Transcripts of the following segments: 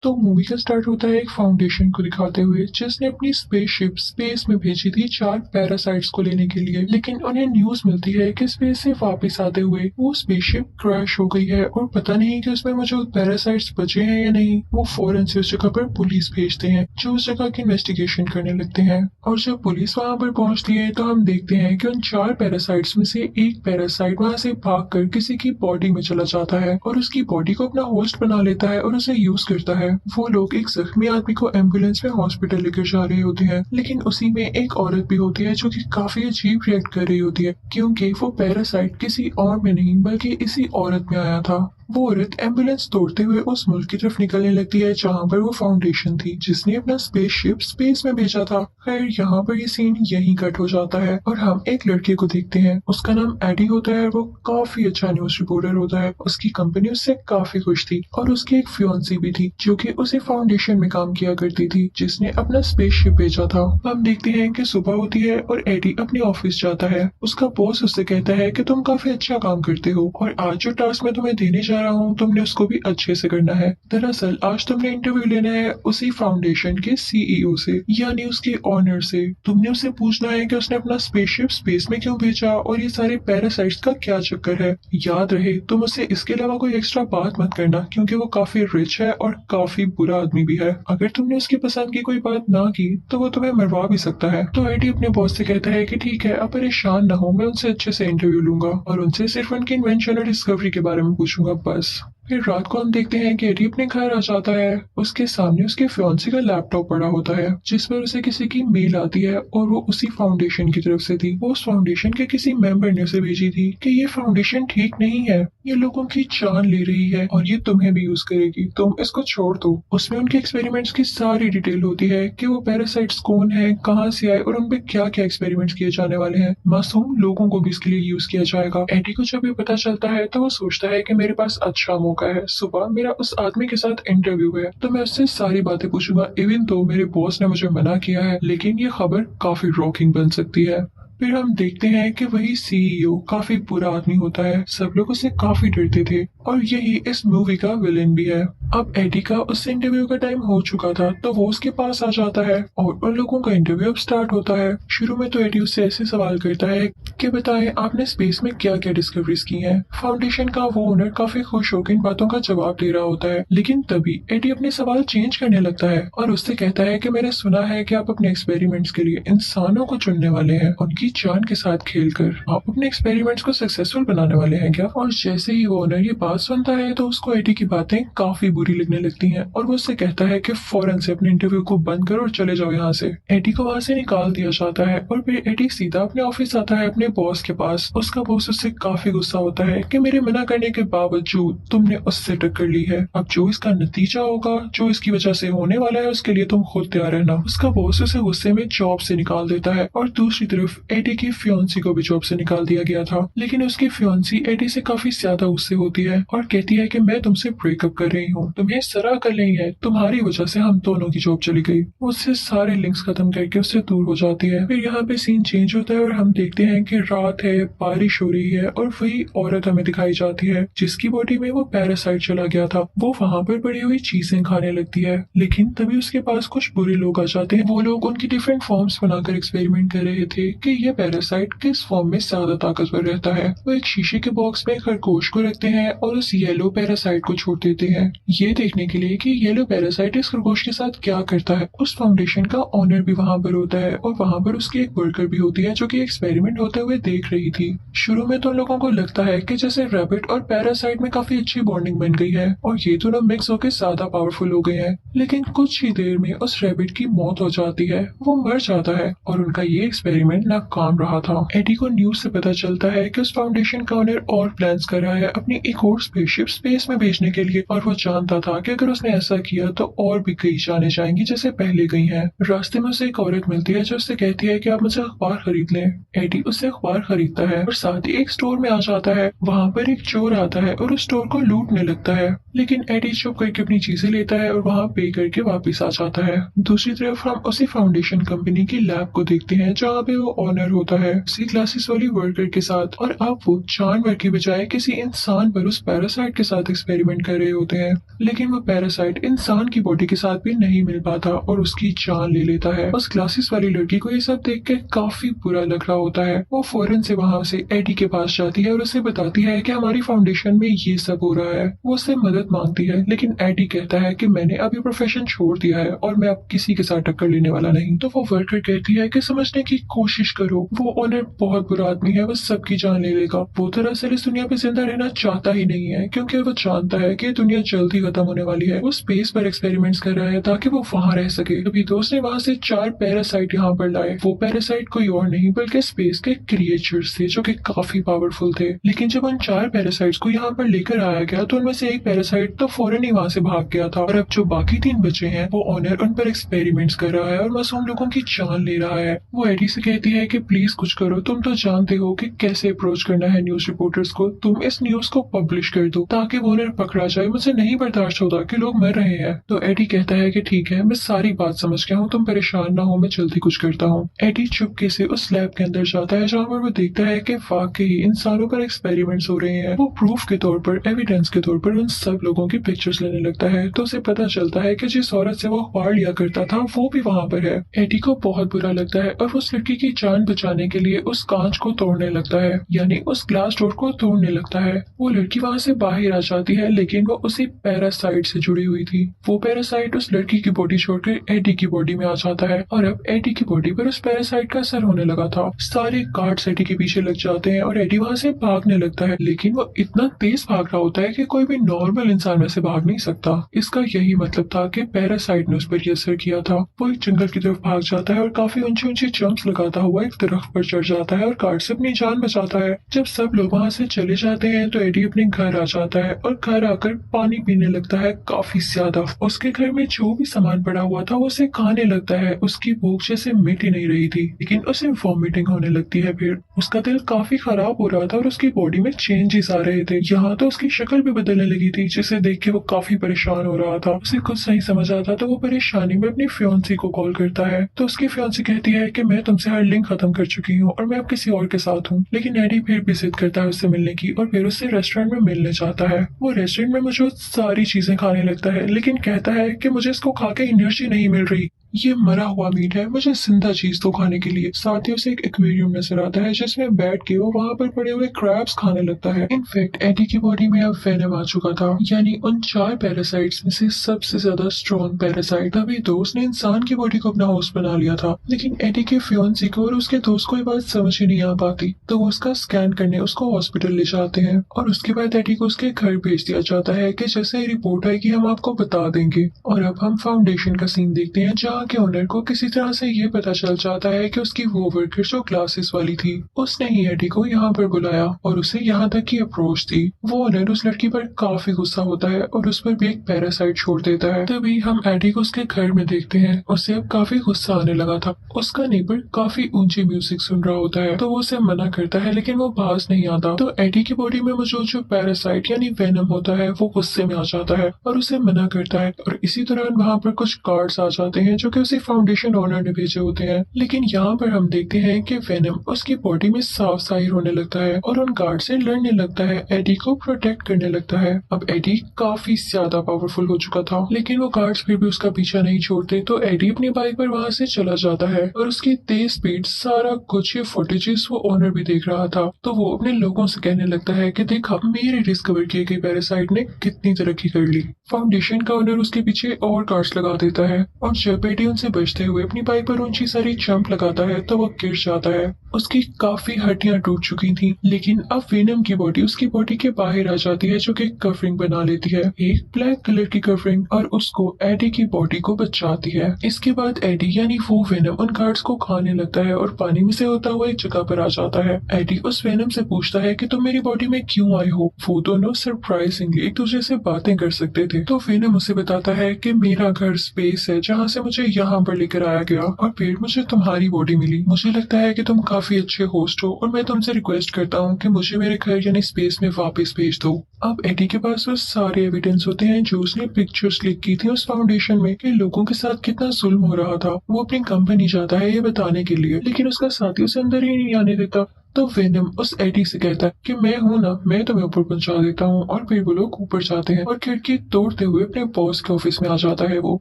तो मूवी का स्टार्ट होता है एक फाउंडेशन को दिखाते हुए जिसने अपनी स्पेसशिप स्पेस में भेजी थी 4 पैरासाइट्स को लेने के लिए। लेकिन उन्हें न्यूज मिलती है कि स्पेस से वापस आते हुए वो स्पेसशिप क्रैश हो गई है और पता नहीं कि उसमें मौजूद पैरासाइट्स बचे हैं या नहीं। वो फौरन से उस जगह पर पुलिस भेजते हैं जो उस जगह की इन्वेस्टिगेशन करने लगते हैं। और जब पुलिस वहां पर पहुंचती है तो हम देखते हैं कि उन 4 पैरासाइट्स में से एक पैरासाइट वहां से भागकर किसी की बॉडी में चला जाता है और उसकी बॉडी को अपना होस्ट बना लेता है और उसे यूज करता है। वो लोग एक जख्मी आदमी को एम्बुलेंस में हॉस्पिटल लेकर जा रहे होते हैं, लेकिन उसी में एक औरत भी होती है जो कि काफी अजीब रिएक्ट कर रही होती है क्योंकि वो पैरासाइट किसी और में नहीं बल्कि इसी औरत में आया था। वो औरत एम्बुलेंस तोड़ते हुए उस मुल्क की तरफ निकलने लगती है जहाँ पर वो फाउंडेशन थी जिसने अपना स्पेसशिप स्पेस में भेजा था। खैर यहाँ पर ये सीन यहीं कट हो जाता है और हम एक लड़के को देखते हैं। उसका नाम एडी होता है। वो काफी अच्छा न्यूज रिपोर्टर होता है। उसकी कंपनी उससे काफी खुश थी और उसकी एक फियांसी भी थी जो कि उसी फाउंडेशन में काम किया करती थी जिसने अपना स्पेसशिप भेजा था। हम देखते हैं कि सुबह होती है और एडी अपने ऑफिस जाता है। उसका बॉस उससे कहता है कि तुम काफी अच्छा काम करते हो और आज जो टास्क मैं तुम्हें देने जा रहा हूँ तुमने उसको भी अच्छे से करना है। दरअसल आज तुमने इंटरव्यू लेना है उसी फाउंडेशन के सीईओ से यानी उसके ऑनर से। तुमने उससे पूछना है कि उसने अपना स्पेसशिप स्पेस में क्यों भेजा और ये सारे पैरासाइट्स का क्या चक्कर है। याद रहे तुम उससे इसके अलावा कोई एक्स्ट्रा बात मत करना क्योंकि वो काफी रिच है और काफी बुरा आदमी भी है। अगर तुमने उसकी पसंद की कोई बात ना की तो वो तुम्हें मरवा भी सकता है। तो एडी अपने बॉस से कहता है कि ठीक है, अब परेशान ना हो, मैं उनसे अच्छे से इंटरव्यू लूंगा और उनसे सिर्फ उनकी इन्वेंशन और डिस्कवरी के बारे में पूछूंगा बस। फिर रात को हम देखते हैं कि एडी अपने घर आ जाता है। उसके सामने उसके फियांसी का लैपटॉप पड़ा होता है जिस पर उसे किसी की मेल आती है और वो उसी फाउंडेशन की तरफ से थी। वो उस फाउंडेशन के किसी मेंबर ने उसे भेजी थी कि ये फाउंडेशन ठीक नहीं है, ये लोगों की जान ले रही है और ये तुम्हें भी यूज करेगी, तुम इसको छोड़ दो। उसमें उनके एक्सपेरिमेंट्स की सारी डिटेल होती है कि वो पैरासाइट्स कौन है, कहाँ से आए और उन पे क्या क्या एक्सपेरिमेंट्स किए जाने वाले हैं। मासूम लोगों को भी इसके लिए यूज किया जाएगा। एडी को जब ये पता चलता है तो वो सोचता है कि मेरे पास अच्छा मौका है। सुबह मेरा उस आदमी के साथ इंटरव्यू है तो मैं उससे सारी बातें पूछूंगा इवन तो मेरे बॉस ने मुझे मना किया है, लेकिन ये खबर काफी रॉकिंग बन सकती है। फिर हम देखते हैं कि वही सीईओ काफी बुरा आदमी होता है। सब लोग उससे काफी डरते थे और यही इस मूवी का विलेन भी है। अब एडी का उससे इंटरव्यू का टाइम हो चुका था तो वो उसके पास आ जाता है और उन लोगों का इंटरव्यू अब स्टार्ट होता है। शुरू में तो एडी उससे ऐसे सवाल करता है कि बताएं आपने स्पेस में क्या क्या डिस्कवरीज की हैं। फाउंडेशन का वो ओनर काफी खुश होकर इन बातों का जवाब दे रहा होता है, लेकिन तभी एडी अपने सवाल चेंज करने लगता है और उससे कहता है कि मैंने सुना है कि आप अपने एक्सपेरिमेंट्स के लिए इंसानों को चुनने वाले हैं, उनकी जान के साथ खेलकर आप अपने एक्सपेरिमेंट्स को सक्सेसफुल बनाने वाले हैं क्या। और जैसे ही वो ओनर ये बात सुनता है तो उसको एडी की बातें काफी बुरी लगने लगती हैं और वो उससे कहता है कि फौरन से अपने इंटरव्यू को बंद करो और चले जाओ यहाँ से। एडी को वहां से निकाल दिया जाता है और फिर एडी सीधा अपने ऑफिस आता है अपने बॉस के पास। उसका बॉस उससे काफी गुस्सा होता है कि मेरे मना करने के बावजूद तुमने उससे टक्कर ली है, अब जो इसका नतीजा होगा, जो इसकी वजह से होने वाला है, उसके लिए तुम खुद तैयार रहना। उसका बॉस उसे गुस्से में जॉब से निकाल देता है और दूसरी तरफ एडी की फियांसी को भी जॉब से निकाल दिया गया था। लेकिन उसकी फियांसी एडी से काफी ज्यादा गुस्से होती है और कहती है कि मैं तुमसे ब्रेकअप कर रही हूँ, तुम्हें सराह कर रही है, तुम्हारी वजह से हम दोनों की जॉब चली गई। उससे सारे लिंक्स खत्म करके उससे दूर हो जाती है। फिर यहाँ पे सीन चेंज होता है और हम देखते हैं कि रात है, बारिश हो रही है और वही औरत हमें दिखाई जाती है जिसकी बॉडी में वो पैरासाइट चला गया था। वो वहाँ पर पड़ी हुई चीजें खाने लगती है, लेकिन तभी उसके पास कुछ बुरे लोग आ जाते हैं। वो लोग उनकी डिफरेंट फॉर्म्स बनाकर एक्सपेरिमेंट कर रहे थे कि ये पैरासाइट किस फॉर्म में ज्यादा ताकतवर रहता है। वो एक शीशे के बॉक्स में खरगोश को रखते हैं और उस येलो पैरासाइट को छोड़ देते हैं ये देखने के लिए कि येलो पैरासाइट इस खरगोश के साथ क्या करता है। उस फाउंडेशन का ऑनर भी वहाँ पर होता है और वहाँ पर उसकी एक वर्कर भी होती है जो कि एक्सपेरिमेंट होते हुए देख रही थी। शुरू में तो लोगों को लगता है कि जैसे रैबिट और पैरासाइट में काफी अच्छी बॉन्डिंग बन गई है और ये दोनों मिक्स होकर ज्यादा पावरफुल हो गए हैं, लेकिन कुछ ही देर में उस रैबिट की मौत हो जाती है, वो मर जाता है और उनका ये एक्सपेरिमेंट नाकाम रहा था। एडी को न्यूज से पता चलता है कि उस फाउंडेशन का ओनर और प्लान्स कर रहा है अपनी एक और स्पेसशिप स्पेस में भेजने के लिए और वो जानता था कि अगर उसने ऐसा किया तो और भी कई जाने जाएंगी जैसे पहले गई हैं। रास्ते में उसे एक औरत मिलती है जो उससे कहती है कि आप मुझे अखबार खरीद लें। एडी उससे अखबार खरीदता है और साथ ही एक स्टोर में आ जाता है। वहाँ पर एक चोर आता है और उस स्टोर को लूटने लगता है, लेकिन एडी चुप करके अपनी चीजें लेता है और वहाँ पे करके वापस आ जाता है। दूसरी तरफ हम उसी फाउंडेशन कंपनी की लैब को देखते हैं जहाँ पे वो ऑनर होता है सी क्लासेस वाली वर्कर के साथ और अब वो जानवर की बजाय किसी इंसान पर उस पैरासाइट के साथ एक्सपेरिमेंट कर रहे होते हैं। लेकिन वो पैरासाइट इंसान की बॉडी के साथ भी नहीं मिल पाता और उसकी जान ले लेता है। उस ग्लासेस वाली लड़की को ये सब देख के काफी बुरा लग रहा होता है। वो फौरन से वहाँ से एडी के पास जाती है और उसे बताती है कि हमारी फाउंडेशन में ये सब हो रहा है। वो उससे मदद मांगती है, लेकिन एडी कहता है कि मैंने अभी प्रोफेशन छोड़ दिया है और मैं अब किसी के साथ टक्कर लेने वाला नहीं। तो वो वर्कर कहती है कि समझने की कोशिश करो, वो ओनर बहुत बुरा आदमी है, वो सबकी जान ले लेगा। वो दरअसल इस दुनिया पे जिंदा रहना चाहता ही नहीं है, क्योंकि वो जानता है कि दुनिया जल्दी खत्म होने वाली है। वो स्पेस पर एक्सपेरिमेंट्स कर रहा है ताकि वो वहाँ रह सके। तभी दोस्त ने वहाँ से 4 पैरासाइट यहाँ पर लाए। वो पैरासाइट कोई और नहीं बल्कि स्पेस के क्रिएचर्स थे जो कि काफी पावरफुल थे। लेकिन जब उन 4 पैरासाइट्स को यहाँ पर लेकर आया गया तो उनमें से एक पैरासाइट तो फौरन ही वहाँ से भाग गया था और अब जो बाकी 3 बचे हैं वो ओनर उन पर एक्सपेरिमेंट्स कर रहा है और मासूम लोगों की जान ले रहा है। वो एडी से कहती है कि प्लीज कुछ करो, तुम तो जानते हो कि कैसे अप्रोच करना है न्यूज रिपोर्टर्स को, तुम इस न्यूज को पब्लिश कर दो ताकि वो ओनर पकड़ा जाए। मुझे नहीं बर्दाश्त होता कि लोग मर रहे हैं। तो एडी कहता है कि ठीक है, मैं सारी बात समझ गया हूँ, तुम परेशान ना हो, मैं जल्दी कुछ करता हूँ। एडी चुपके से उस लैब के अंदर जाता है जहाँ पर वो देखता है कि वाकई इंसानों पर एक्सपेरिमेंट्स हो रहे हैं। वो प्रूफ के तौर पर, एविडेंस के तौर पर उन सब लोगों की पिक्चर्स लेने लगता है तो उसे पता चलता है कि जिस औरत से वो अखबार लिया करता था वो भी वहाँ पर है। एडी को बहुत बुरा लगता है और उस लड़की की जान बचाने के लिए उस कांच को तोड़ने लगता है, यानी उस ग्लास डोर को तोड़ने लगता है। वो लड़की वहाँ से बाहर आ जाती है, लेकिन वो उसी पैरासाइट से जुड़ी हुई थी। वो पैरासाइट उस लड़की की बॉडी छोड़कर एडी की बॉडी में आ जाता है और अब एडी की बॉडी पर उस पैरासाइट का असर होने लगा था। सारे गार्ड्स एडी के पीछे लग जाते हैं और एडी वहाँ से भागने लगता है, लेकिन वो इतना तेज भाग रहा होता है कि कोई भी नॉर्मल इंसान वैसे भाग नहीं सकता। इसका यही मतलब था कि पैरासाइट ने उस पर ये असर किया था। वो एक जंगल की तरफ भाग जाता है और काफी ऊंचे ऊंचे जंप्स लगाता हुआ एक दरख्त पर चढ़ जाता है और गार्ड से अपनी जान बचाता है। जब सब लोग वहाँ से चले जाते हैं तो एडी अपने घर आ जाता है और घर आकर पानी पीने लगता है काफी ज्यादा। उसके घर में जो भी सामान पड़ा हुआ था वो उसे खाने लगता है। उसकी भूख जैसे मिट ही नहीं रही थी, लेकिन उसे वॉमिटिंग होने लगती है। फिर उसका दिल काफी खराब हो रहा था और उसकी बॉडी में चेंजेस आ रहे थे। यहाँ तो उसकी शक्ल भी बदलने लगी थी, जिसे देख के वो काफी परेशान हो रहा था। उसे कुछ नहीं समझ आता तो वो परेशानी में अपनी फियांसी को कॉल करता है। तो उसकी फियांसी कहती है कि मैं तुमसे हर लिंक खत्म कर चुकी हूँ और मैं अब किसी और के साथ हूँ। लेकिन एडी फिर भी जिद करता है उससे मिलने की और फिर उससे रेस्टोरेंट में मिलने जाता है। वो रेस्टोरेंट में मुझे सारी चीजें खाने लगता है, लेकिन कहता है कि मुझे इसको खा के एनर्जी नहीं मिल रही, ये मरा हुआ मीट है, मुझे जिंदा चीज तो खाने के लिए। साथ ही उसे एक एक्वेरियम नजर आता है जिसमें बैठ के वो वहाँ पर पड़े हुए क्रैब्स खाने लगता है। इनफैक्ट एडी की बॉडी में अब वेनम आ चुका था, यानी उन 4 पैरासाइट्स में से सबसे ज्यादा स्ट्रॉन्ग पैरासाइट। तभी दोस्त ने इंसान की बॉडी को अपना होस्ट बना लिया था, लेकिन एडी के फियांसी को और उसके दोस्त को ये बात समझ ही नहीं आ पाती। तो वो उसका स्कैन करने उसको हॉस्पिटल ले जाते हैं और उसके बाद एडी को उसके घर भेज दिया जाता है कि जैसे ही रिपोर्ट आएगी हम आपको बता देंगे। और अब हम फाउंडेशन का सीन देखते हैं जहाँ के ओनर को किसी तरह से ये पता चल जाता है कि उसकी वो वर्कर जो ग्लासेस वाली थी उसने ही एडी को यहाँ पर बुलाया और उसे यहाँ तक की अप्रोच दी। वो ओनर उस लड़की पर काफी गुस्सा होता है और उस पर भी एक पैरासाइट छोड़ देता है। तभी हम एडी को उसके घर में देखते हैं। उसे अब काफी गुस्सा आने लगा था। उसका नेबर काफी ऊंची म्यूजिक सुन रहा होता है तो वो उसे मना करता है, लेकिन वो पास नहीं आता। तो एडी की बॉडी में मौजूद जो पैरासाइट यानी वेनम होता है वो गुस्से में आ जाता है और उसे मना करता है। और इसी दौरान वहाँ पर कुछ गार्ड्स आ जाते हैं जो कि उसे फाउंडेशन ओनर ने भेजे होते हैं। लेकिन यहाँ पर हम देखते हैं कि वेनम उसकी बॉडी में साफ जाहिर होने लगता है और उन गार्ड से लड़ने लगता है, एडी को प्रोटेक्ट करने लगता है। अब एडी काफी ज्यादा पावरफुल हो चुका था, लेकिन वो गार्ड्स फिर भी उसका पीछा नहीं छोड़ते। तो एडी अपनी बाइक पर वहाँ से चला जाता है और उसकी तेज स्पीड, सारा कुछ ये फुटेजेस वो ओनर भी देख रहा था। तो वो अपने लोगों से कहने लगता है कि देखा मेरे डिस्कवर किए गए पैरासाइट ने कितनी तरक्की कर ली। फाउंडेशन का ओनर उसके पीछे और गार्ड्स लगा देता है और जब एडी उनसे बचते हुए अपनी बाइक पर ऊंची सारी जंप लगाता है तो वो गिर जाता है। उसकी काफी हड्डियां टूट चुकी थी, लेकिन अब वेनम की बॉडी उसकी बॉडी के बाहर आ जाती है जो कि कवरिंग बना लेती है, एक ब्लैक कलर की कवरिंग, और उसको एडी की बॉडी को बचाती है। इसके बाद एडी यानी वो वेनम उन गार्ड्स को खाने लगता है और पानी में से होता हुआ एक जगह पर आ जाता है। एडी उस वेनम से पूछता है कि तुम मेरी बॉडी में क्यों आए हो। वो दोनों सरप्राइजिंगली एक दूसरे से बातें कर सकते थे। तो वेनम उसे बताता है कि मेरा घर स्पेस है जहाँ से मुझे यहाँ पर लेकर आया गया और फिर मुझे तुम्हारी बॉडी मिली। मुझे लगता है कि तुम काफी अच्छे होस्ट हो और मैं तुमसे रिक्वेस्ट करता हूँ कि मुझे मेरे घर यानी स्पेस में वापस भेज दो। अब एडी के पास वो सारे एविडेंस होते हैं जो उसने पिक्चर्स क्लिक की थी उस फाउंडेशन में कि लोगों के साथ कितना जुल्म हो रहा था। वो अपनी कंपनी जाता है ये बताने के लिए, लेकिन उसका साथी उसे अंदर ही नहीं आने देता। तो वेनम उस एडी से कहता है कि मैं हूं ना, मैं तुम्हें ऊपर पहुंचा देता हूँ। और फिर वो लोग ऊपर जाते हैं और खिड़की तोड़ते हुए अपने बॉस के ऑफिस में आ जाता है। वो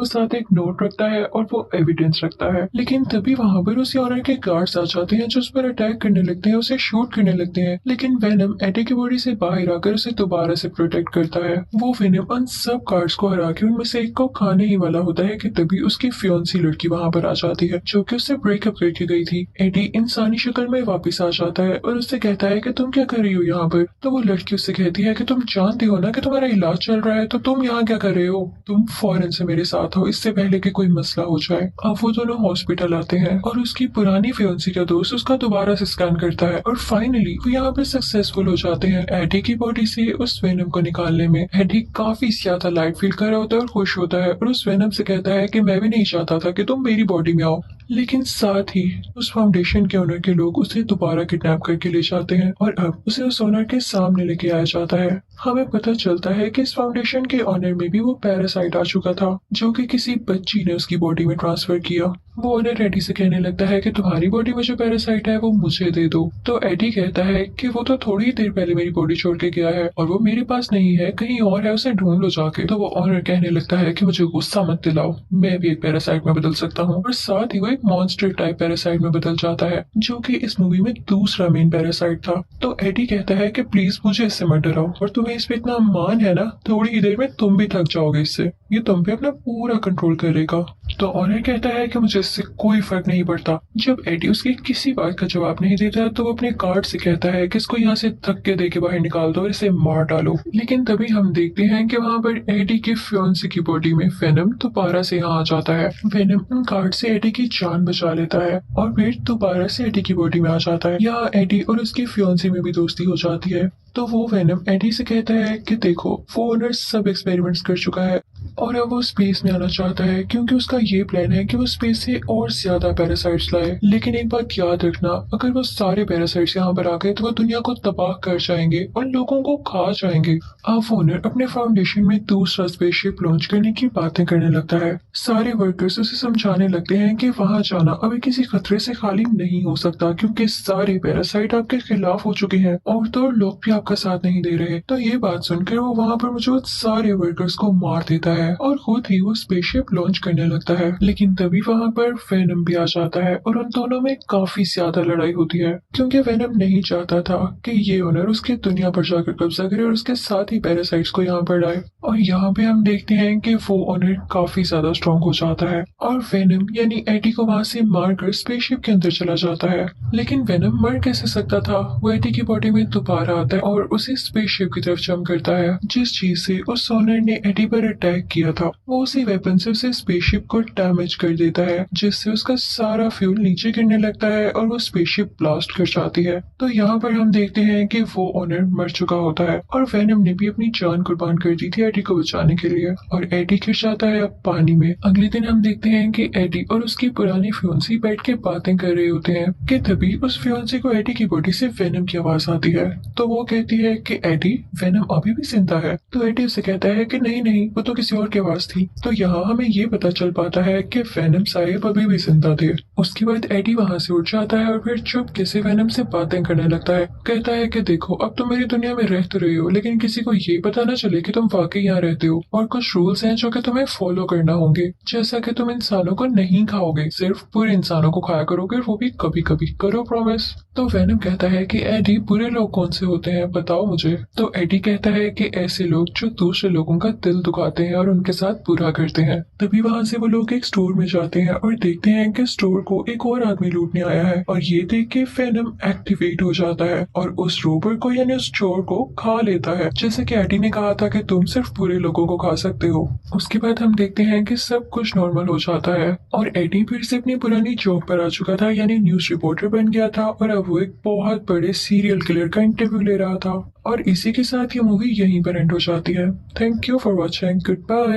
साथ एक नोट रखता है और वो एविडेंस रखता है। लेकिन तभी वहां पर उसी ऑनर के गार्ड्स आ जाते हैं जो उस पर अटैक करने लगते हैं, उसे शूट करने लगते हैं। लेकिन वेनम एडी की बॉडी से बाहर आकर उसे दोबारा से प्रोटेक्ट करता है। वो वेनम उन सब गार्ड्स को हरा के उनमें से एक को खाने ही वाला होता है कि तभी उसकी फियोंसी लड़की वहां पर आ जाती है जो कि उससे ब्रेकअप करके गई थी। एडी इंसानी शक्ल में वापस आ जाता है और उससे कहता है कि तुम क्या कर रही हो यहाँ पर। तो वो लड़की उससे कहती है कि तुम जानती हो ना कि तुम्हारा इलाज चल रहा है, तो तुम यहाँ क्या कर रहे हो, तुम फौरन से मेरे साथ हो इससे पहले कि कोई मसला हो जाए। अब वो दोनों हॉस्पिटल आते हैं और उसकी पुरानी फियोंसी का दोस्त उसका दोबारा से स्कैन करता है और फाइनली वो यहाँ पर सक्सेसफुल हो जाते हैं एडी की बॉडी से उस वेनम को निकालने में। एडी काफी ज्यादा लाइट फील कर रहा होता है और खुश होता है और उस वेनम से कहता है कि मैं भी नहीं चाहता था कि तुम मेरी बॉडी में आओ। लेकिन साथ ही उस फाउंडेशन के ओनर के लोग उसे दोबारा किडनैप करके ले जाते हैं और अब उसे उस ओनर के सामने लेके आया जाता है। हमें पता चलता है कि इस फाउंडेशन के ओनर में भी वो पैरासाइट आ चुका था जो कि किसी बच्ची ने उसकी बॉडी में ट्रांसफर किया। वो ओनर एडी से कहने लगता है कि तुम्हारी बॉडी में जो पैरासाइट है वो मुझे दे दो। तो एडी कहता है कि वो तो थोड़ी देर पहले मेरी बॉडी छोड़ के गया है और वो मेरे पास नहीं है, कहीं और है, उसे ढूंढ लो जाके। तो वो ओनर कहने लगता है कि मुझे गुस्सा मत दिलाओ, मैं भी एक पैरासाइट में बदल सकता हूँ। और साथ ही वो एक मॉन्स्टर टाइप पैरासाइट में बदल जाता है जो कि इस मूवी में दूसरा मेन पैरासाइट था। तो एडी कहता है कि प्लीज मुझे इससे मत डराओ, और तुम्हें इस पे इतना मान है ना, थोड़ी ही देर में तुम भी थक जाओगे इससे, ये तुम पे अपना पूरा कंट्रोल करेगा। तो ऑनर कहता है कि मुझे इससे कोई फर्क नहीं पड़ता। जब एडी उसकी किसी बात का जवाब नहीं देता तो वो अपने गार्ड से कहता है कि इसको यहाँ से धक्के दे के बाहर निकाल दो और इसे मार डालो। लेकिन तभी हम देखते हैं कि वहाँ पर एडी की फियोंसी की बॉडी में वेनम दोबारा से यहाँ आ जाता है। वेनम उन गार्ड से एडी की जान बचा लेता है और फिर दोबारा से एडी की बॉडी में आ जाता है। यहाँ एडी और उसकी फियोंसी में भी दोस्ती हो जाती है। तो वो वेनम एडी से कहता है कि देखो, वो ओनर सब एक्सपेरिमेंट्स कर चुका है और अब वो स्पेस में आना चाहता है क्योंकि उसका ये प्लान है कि वो स्पेस से और ज्यादा पैरासाइट्स लाए। लेकिन एक बात याद रखना, अगर वो सारे पैरासाइट्स यहाँ पर आ गए तो वो दुनिया को तबाह कर जाएंगे और लोगों को खा जाएंगे। अब ओनर अपने फाउंडेशन में दूसरा स्पेसशिप लॉन्च करने की बातें करने लगता है। सारे वर्कर्स उसे समझाने लगते हैं कि वहां जाना अभी किसी खतरे से खाली नहीं हो सकता क्योंकि सारे पैरासाइट आपके खिलाफ हो चुके हैं और तो लोग भी आपका साथ नहीं दे रहे। तो ये बात सुनकर वो वहाँ पर मौजूद सारे वर्कर्स को मार देता है और खुद ही वो स्पेसशिप लॉन्च करने लगता है। लेकिन तभी वहाँ पर वेनम भी आ जाता है और उन दोनों में काफी ज्यादा लड़ाई होती है क्योंकि वेनम नहीं चाहता था कि ये ओनर उसके दुनिया पर जाकर कब्जा करे और उसके साथ ही पैरासाइट्स को यहाँ पर लाए। और यहाँ पे हम देखते हैं कि वो ओनर काफी ज्यादा स्ट्रॉन्ग हो जाता है और वेनम यानी एडी को वहाँ से मारकर स्पेसशिप के अंदर चला जाता है। लेकिन वेनम मर कैसे सकता था, वो एडी की बॉडी में दोबारा आता है और उसे स्पेसशिप की तरफ जंप करता है। जिस चीज से उस ओनर ने एडी पर अटैक किया था वो उसी वेपन से उसे स्पेसशिप को डैमेज कर देता है जिससे उसका सारा फ्यूल नीचे गिरने लगता है और वो स्पेसशिप ब्लास्ट कर जाती है। तो यहाँ पर हम देखते हैं कि वो ओनर मर चुका होता है और वेनम ने भी अपनी जान कुर्बान कर दी थी एडी को बचाने के लिए और एडी गिर जाता है अब पानी में। अगले दिन हम देखते हैं कि एडी और उसकी पुरानी फियोंसी बैठ के बातें कर रहे होते हैं कि तभी उस फियोंसी को एडी की बॉडी से वेनम की आवाज आती है। तो वो कहती है कि एडी, वेनम अभी भी जिंदा है। तो एडी उसे कहता है कि नहीं नहीं, वो तो किसी और की आवाज थी। तो यहाँ हमें ये पता चल पाता है कि वेनम साहेब अभी भी जिंदा थे। उसके बाद एडी वहाँ से उठ जाता है और फिर चुपके से वेनम से बातें करने लगता है। कहता है कि देखो, अब तुम मेरी दुनिया में रह तो रहे हो लेकिन किसी को ये पता ना चले कि तुम वाकई यहाँ रहते हो और कुछ रूल्स हैं जो कि तुम्हें फॉलो करना होंगे, जैसा कि तुम इंसानों को नहीं खाओगे, सिर्फ बुरे इंसानों को खाया करोगे, वो भी कभी कभी, करो प्रॉमिस। तो वेनम कहता है कि एडी, बुरे लोग कौन से होते हैं बताओ मुझे। तो एडी कहता है कि ऐसे लोग जो दूसरे लोगों का दिल दुखाते हैं और उनके साथ बुरा करते हैं। तभी वहाँ से वो लोग एक स्टोर में जाते हैं और देखते हैं कि स्टोर को एक और आदमी लूटने आया है और ये देख के वेनम एक्टिवेट हो जाता है और उस रोबर को यानी उस चोर को खा लेता है, जैसे कि एडी ने कहा था कि तुम सिर्फ बुरे लोगों को खा सकते हो। उसके बाद हम देखते हैं कि सब कुछ नॉर्मल हो जाता है और एडी फिर से अपनी पुरानी जॉब पर आ चुका था यानी न्यूज रिपोर्टर बन गया था और अब वो एक बहुत बड़े सीरियल किलर का इंटरव्यू ले रहा था। और इसी के साथ ये मूवी यहीं पर एंड हो जाती है। Thank you for watching, good bye.